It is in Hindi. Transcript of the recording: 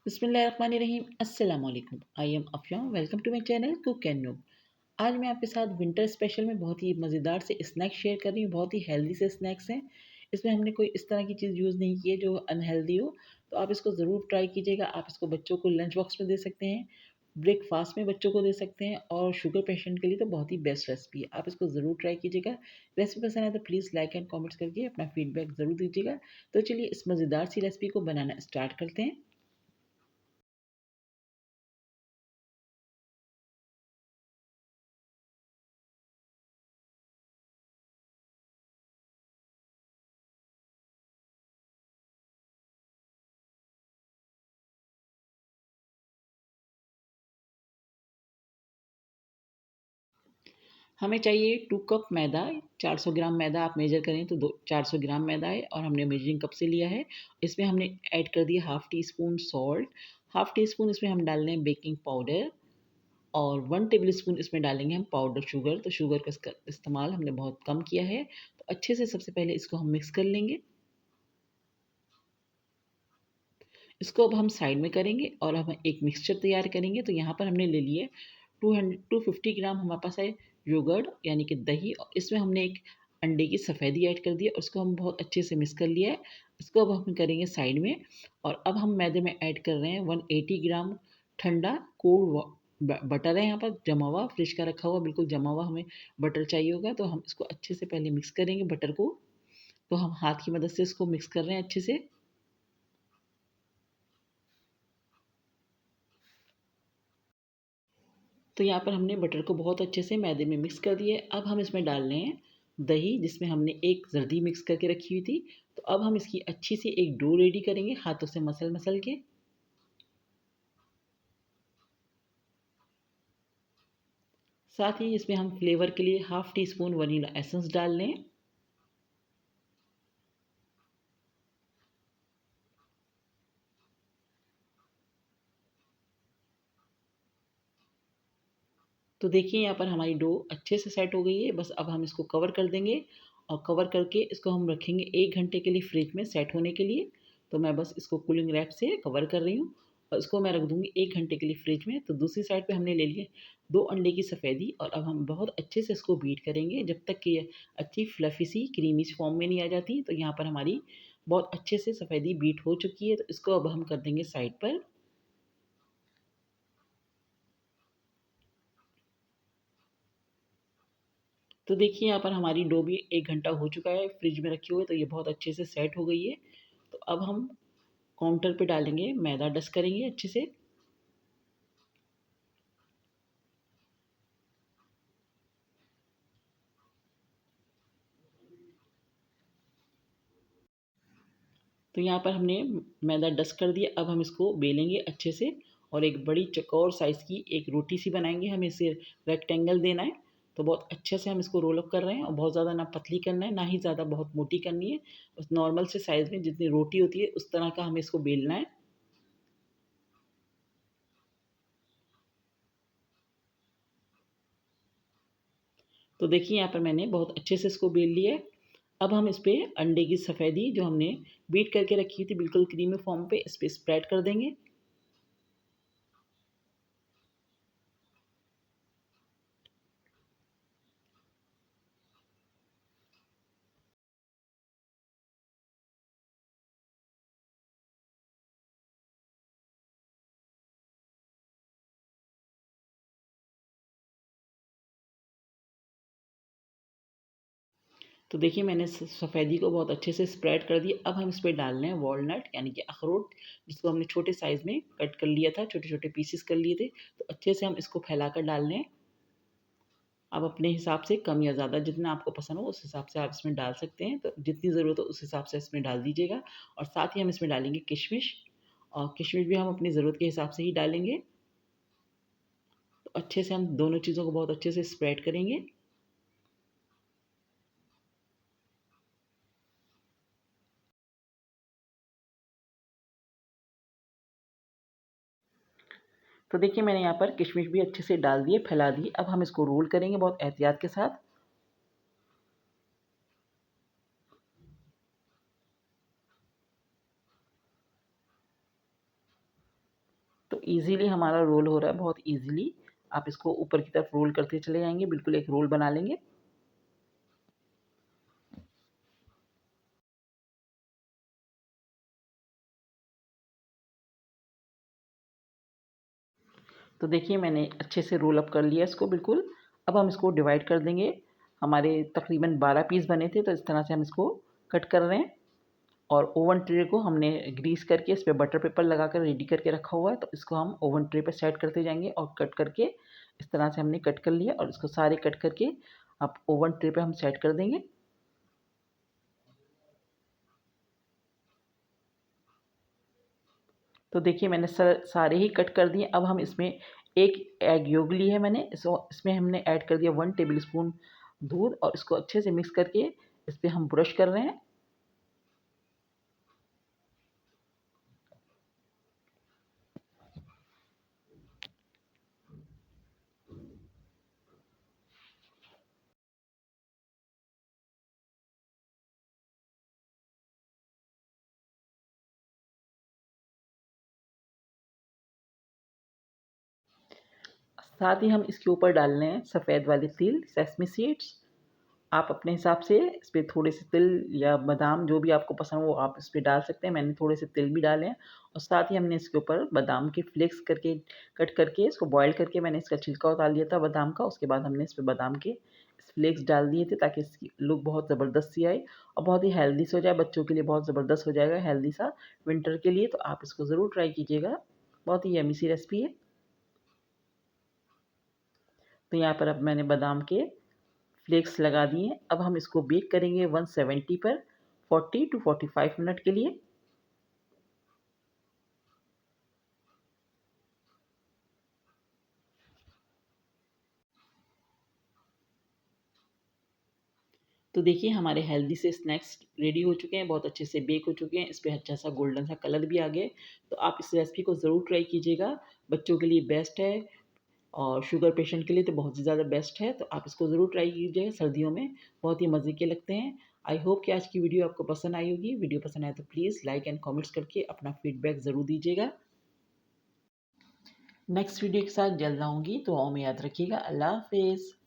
बिस्मिल्लाहिर्रहमानिर्रहीम अस्सलाम वालेकुम। I am Afiya, welcome to my channel cook and know. आज मैं आपके साथ विंटर स्पेशल में बहुत ही मज़ेदार से स्नैक्स शेयर कर रही हूँ। बहुत ही हेल्दी से स्नैक्स हैं। इसमें हमने कोई इस तरह की चीज़ यूज़ नहीं की है जो अनहेल्दी हो। तो आप इसको ज़रूर ट्राई कीजिएगा। आप इसको बच्चों को लंच बॉक्स में दे सकते हैं, ब्रेकफास्ट में बच्चों को दे सकते हैं, और शुगर पेशेंट के लिए तो बहुत ही बेस्ट रेसिपी है। आप इसको ज़रूर ट्राई कीजिएगा। रेसिपी पसंद आए तो प्लीज़ लाइक एंड कॉमेंट्स करके अपना फीडबैक ज़रूर दीजिएगा। तो चलिए इस मज़ेदार सी रेसिपी को बनाना स्टार्ट करते हैं। हमें चाहिए 2 कप मैदा। 400 ग्राम मैदा आप मेजर करें तो दो 400 ग्राम मैदा है, और हमने मेजरिंग कप से लिया है। इसमें हमने ऐड कर दिया half tea spoon salt, half tea spoon इसमें हम डाल रहे हैं बेकिंग पाउडर, और 1 टेबल स्पून इसमें डालेंगे हम पाउडर शुगर। तो शुगर का इसका इस्तेमाल हमने बहुत कम किया है। तो अच्छे से सबसे पहले इसको हम मिक्स कर लेंगे। इसको अब हम साइड में करेंगे और हम एक मिक्सचर तैयार करेंगे। तो यहाँ पर हमने ले लिए 250 ग्राम हमारे पास है योगर्ट यानी कि दही, और इसमें हमने एक अंडे की सफ़ेदी ऐड कर दी है और उसको हम बहुत अच्छे से मिक्स कर लिया है। इसको अब हम करेंगे साइड में। और अब हम मैदे में ऐड कर रहे हैं 180 ग्राम ठंडा कोल्ड बटर है, यहाँ पर जमा हुआ फ्रिज का रखा हुआ बिल्कुल जमा हुआ हमें बटर चाहिए होगा। तो हम इसको अच्छे से पहले मिक्स करेंगे बटर को। तो हम हाथ की मदद से इसको मिक्स कर रहे हैं अच्छे से। तो यहाँ पर हमने बटर को बहुत अच्छे से मैदे में मिक्स कर दिया है। अब हम इसमें डाल रहे हैं दही, जिसमें हमने एक जर्दी मिक्स करके रखी हुई थी। तो अब हम इसकी अच्छी सी एक डो रेडी करेंगे हाथों से मसल मसल के। साथ ही इसमें हम फ्लेवर के लिए half tea spoon vanilla essence डाल लें। तो देखिए यहाँ पर हमारी डो अच्छे से सेट हो गई है। बस अब हम इसको कवर कर देंगे, और कवर करके इसको हम रखेंगे 1 घंटे के लिए फ्रिज में सेट होने के लिए। तो मैं बस इसको कूलिंग रैप से कवर कर रही हूँ, और इसको मैं रख दूँगी 1 घंटे के लिए फ्रिज में। तो दूसरी साइड पे हमने ले लिए 2 अंडे की सफ़ेदी, और अब हम बहुत अच्छे से इसको बीट करेंगे जब तक कि ये अच्छी फ्लफ़ी सी क्रीमी सी फॉर्म में नहीं आ जाती। तो यहाँ पर हमारी बहुत अच्छे से सफ़ेदी बीट हो चुकी है। तो इसको अब हम कर देंगे साइड पर। तो देखिए यहाँ पर हमारी डो भी 1 घंटा हो चुका है फ्रिज में रखे हुए। तो ये बहुत अच्छे से सेट हो गई है। तो अब हम काउंटर पे डालेंगे, मैदा डस्ट करेंगे अच्छे से। तो यहाँ पर हमने मैदा डस्ट कर दिया। अब हम इसको बेलेंगे अच्छे से, और एक बड़ी चौकोर साइज़ की एक रोटी सी बनाएंगे। हमें इसे रेक्टेंगल देना है। तो बहुत अच्छे से हम इसको रोल अप कर रहे हैं, और बहुत ज़्यादा ना पतली करना है ना ही ज़्यादा बहुत मोटी करनी है। बस नॉर्मल से साइज़ में जितनी रोटी होती है उस तरह का हमें इसको बेलना है। तो देखिए यहाँ पर मैंने बहुत अच्छे से इसको बेल लिया है। अब हम इस पे अंडे की सफ़ेदी जो हमने बीट करके रखी थी बिल्कुल क्रीमी फॉर्म पे, इस पे स्प्रेड कर देंगे। तो देखिए मैंने सफ़ेदी को बहुत अच्छे से स्प्रेड कर दिया। अब हम इस पे डाल रहे हैं वॉलनट यानी कि अखरोट, जिसको हमने छोटे साइज़ में कट कर लिया था, छोटे-छोटे पीसेस कर लिए थे। तो अच्छे से हम इसको फैलाकर डाल रहे हैं। आप अपने हिसाब से कम या ज़्यादा जितना आपको पसंद हो उस हिसाब से आप इसमें डाल सकते हैं। तो जितनी ज़रूरत हो उस हिसाब से इसमें डाल दीजिएगा। और साथ ही हम इसमें डालेंगे किशमिश, और किशमिश भी हम अपनी ज़रूरत के हिसाब से ही डालेंगे। तो अच्छे से हम दोनों चीज़ों को बहुत अच्छे से स्प्रेड करेंगे। तो देखिए मैंने यहाँ पर किशमिश भी अच्छे से डाल दिए, फैला दिए। अब हम इसको रोल करेंगे बहुत एहतियात के साथ। ईज़िली हमारा रोल हो रहा है, बहुत ईज़िली। आप इसको ऊपर की तरफ रोल करते चले जाएँगे, बिल्कुल एक रोल बना लेंगे। तो देखिए मैंने अच्छे से रोल अप कर लिया इसको बिल्कुल। अब हम इसको डिवाइड कर देंगे। हमारे तकरीबन 12 पीस बने थे, तो इस तरह से हम इसको कट कर रहे हैं। और ओवन ट्रे को हमने ग्रीस करके इस पे बटर पेपर लगाकर रेडी करके रखा हुआ है, तो इसको हम ओवन ट्रे पे सेट करते जाएँगे और कट करके इस तरह से हमने कट कर लिया और इसको सारे कट करके अब ओवन ट्रे पे हम सेट कर देंगे। तो देखिए मैंने सारे ही कट कर दिए। अब हम इसमें एक एग योग ली है मैंने, इसमें हमने ऐड कर दिया 1 टेबलस्पून दूध और इसको अच्छे से मिक्स करके इस पे हम ब्रश कर रहे हैं। साथ ही हम इसके ऊपर डाल रहे हैं सफ़ेद वाले तिल, सेसमी सीड्स। आप अपने हिसाब से इस पे थोड़े से तिल या बादाम जो भी आपको पसंद हो वो आप इस पे डाल सकते हैं। मैंने थोड़े से तिल भी डाले हैं और साथ ही हमने इसके ऊपर बादाम के फ्लेक्स करके कट करके इसको बॉयल करके मैंने इसका छिलका उतार लिया था बादाम का। उसके बाद हमने इस पे बादाम के फ्लेक्स डाल दिए थे ताकि इसकी लुक बहुत ज़बरदस्त सी आए और बहुत ही हेल्दी सा हो जाए, बच्चों के लिए बहुत ज़बरदस्त हो जाएगा हेल्दी सा विंटर के लिए। तो आप इसको ज़रूर ट्राई कीजिएगा, बहुत ही यम्मी सी रेसिपी है। तो यहाँ पर अब मैंने बादाम के फ्लेक्स लगा दिए। अब हम इसको बेक करेंगे 170 पर 40 टू 45 मिनट के लिए। तो देखिए हमारे हेल्दी से स्नैक्स रेडी हो चुके हैं, बहुत अच्छे से बेक हो चुके हैं, इस पे अच्छा सा गोल्डन सा कलर भी आ गया है। तो आप इस रेसिपी को ज़रूर ट्राई कीजिएगा, बच्चों के लिए बेस्ट है और शुगर पेशेंट के लिए तो बहुत ही ज़्यादा बेस्ट है। तो आप इसको ज़रूर ट्राई कीजिएगा, सर्दियों में बहुत ही मज़े के लगते हैं। आई होप कि आज की वीडियो आपको पसंद आई होगी। वीडियो पसंद आए तो प्लीज़ लाइक एंड कमेंट्स करके अपना फीडबैक ज़रूर दीजिएगा। नेक्स्ट वीडियो के साथ जल्द आऊँगी, तो में याद रखिएगा। अल्लाह हाफ़िज़।